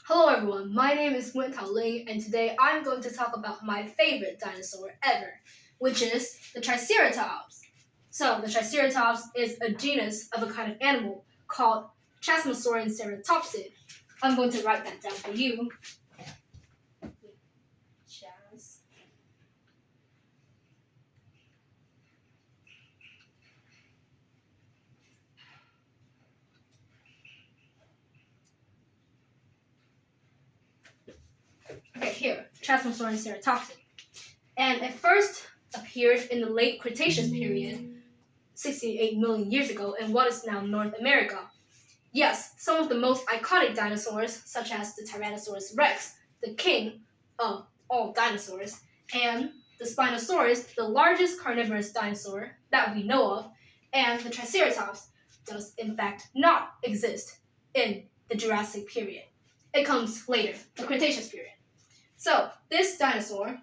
Hello everyone, my name is Nguyễn, Thảo, Linh, and today I'm going to talk about my favorite dinosaur ever, which is the Triceratops. So, the Triceratops is a genus of a kind of animal called Chasmosaurian ceratopsid. I'm going to write that down for you. Chas. Okay, here, Chasmosaurian ceratopsid. And it first appeared in the late Cretaceous period, 68 million years ago, in what is now North America. Yes, some of the most iconic dinosaurs, such as the Tyrannosaurus rex, the king of all dinosaurs, and the Spinosaurus, the largest carnivorous dinosaur that we know of, and the Triceratops, does in fact not exist in the Jurassic period. It comes later, the Cretaceous period. So, this dinosaur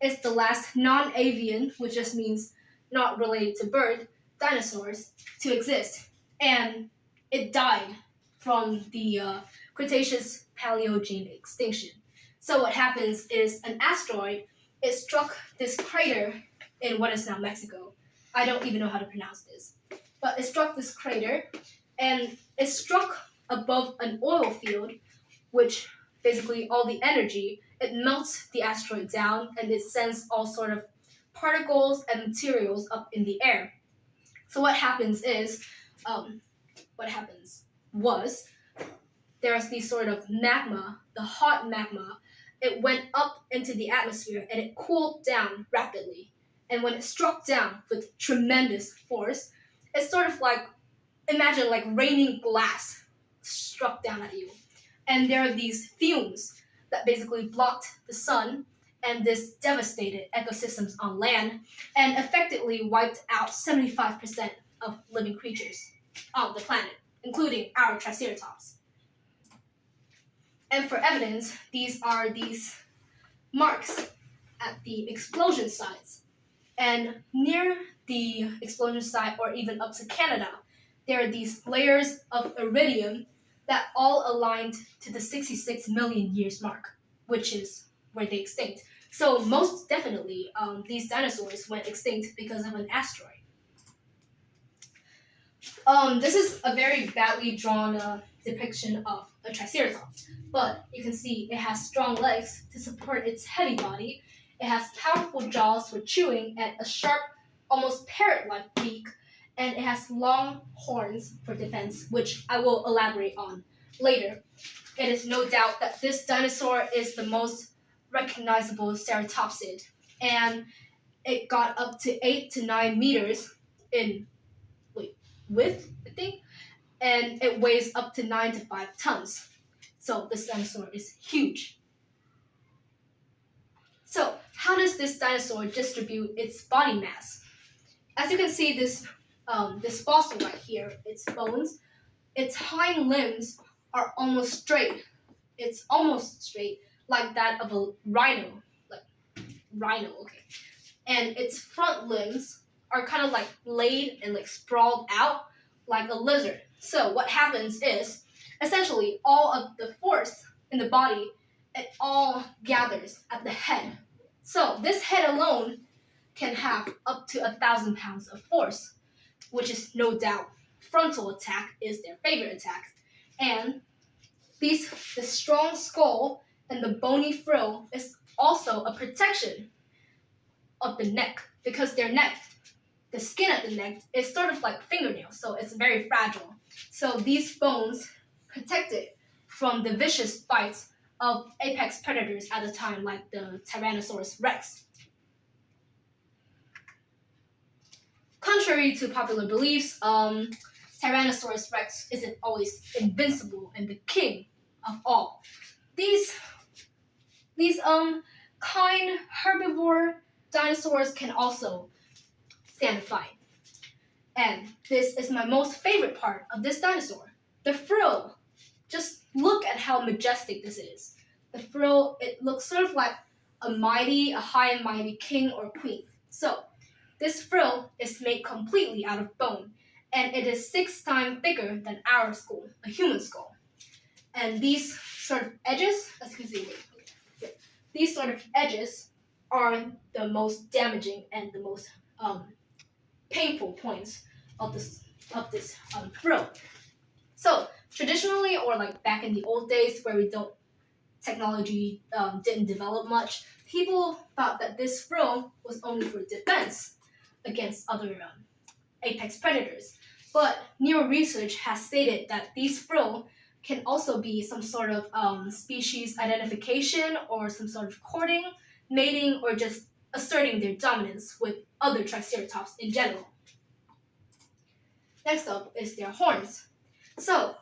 is the last non-avian, which just means not related to bird, dinosaurs to exist. And it died from the Cretaceous Paleogene extinction. So what happens is an asteroid, it struck this crater in what is now Mexico. I don't even know how to pronounce this. But it struck this crater, and it struck above an oil field, which basically all the energy, it melts the asteroid down, and it sends all sort of particles and materials up in the air. So what happens was there's these sort of magma, the hot magma, it went up into the atmosphere and it cooled down rapidly. And when it struck down with tremendous force, it's sort of like, imagine like raining glass struck down at you. And there are these fumes that basically blocked the sun, and this devastated ecosystems on land and effectively wiped out 75% of living creatures on the planet, including our Triceratops. And for evidence, these are these marks at the explosion sites. And near the explosion site, or even up to Canada, there are these layers of iridium that all aligned to the 66 million years mark, which is where they extinct. So most definitely, these dinosaurs went extinct because of an asteroid. This is a very badly drawn depiction of a Triceratops, but you can see it has strong legs to support its heavy body. It has powerful jaws for chewing and a sharp, almost parrot-like beak, and it has long horns for defense, which I will elaborate on later. It is no doubt that this dinosaur is the most recognizable ceratopsid, and it got up to 8 to 9 meters in width, I think, and it weighs up to 9 to 5 tons. So this dinosaur is huge. So how does this dinosaur distribute its body mass? As you can see, this fossil right here, its bones, its hind limbs are almost straight. It's almost straight, like that of a rhino, okay. And its front limbs are kind of like laid and like sprawled out like a lizard. So what happens is, essentially, all of the force in the body, it all gathers at the head. So this head alone can have up to 1,000 pounds of force, which is no doubt frontal attack is their favorite attack. And the strong skull and the bony frill is also a protection of the neck, because their neck, the skin at the neck, is sort of like fingernails, so it's very fragile. So these bones protect it from the vicious bites of apex predators at the time, like the Tyrannosaurus rex. Contrary to popular beliefs, Tyrannosaurus rex isn't always invincible and the king of all. These kind herbivore dinosaurs can also stand a fight. And this is my most favorite part of this dinosaur, the frill. Just look at how majestic this is. The frill, it looks sort of like a high and mighty king or queen. So this frill is made completely out of bone, and it is 6 times bigger than our skull, a human skull. And these sort of edges, as you can see, these sort of edges are the most damaging and the most painful points of this frill. So traditionally, or like back in the old days where technology didn't develop much, people thought that this frill was only for defense against other apex predators. But newer research has stated that these frill can also be some sort of species identification or some sort of courting, mating, or just asserting their dominance with other Triceratops in general. Next up is their horns. So,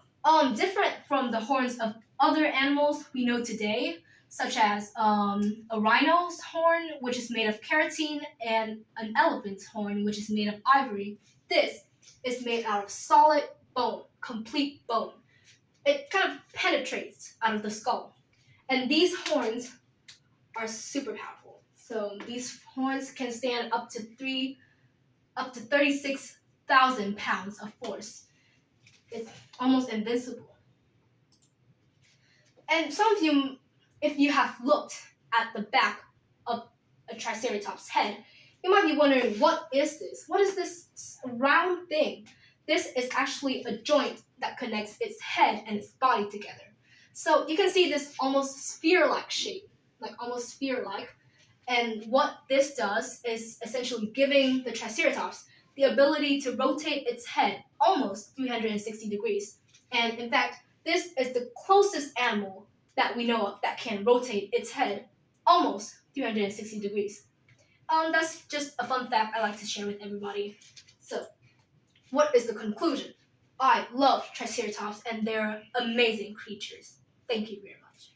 different from the horns of other animals we know today, such as a rhino's horn, which is made of keratin, and an elephant's horn, which is made of ivory. This is made out of solid bone, complete bone. It kind of penetrates out of the skull. And these horns are super powerful. So these horns can stand up to 36,000 pounds of force. It's almost invincible. And some of you, if you have looked at the back of a Triceratops head, you might be wondering, what is this? What is this round thing? This is actually a joint that connects its head and its body together. So you can see this almost sphere-like shape, like almost sphere-like. And what this does is essentially giving the Triceratops the ability to rotate its head almost 360 degrees. And in fact, this is the closest animal that we know of that can rotate its head almost 360 degrees. That's just a fun fact I like to share with everybody. So, what is the conclusion? I love Triceratops and they're amazing creatures. Thank you very much.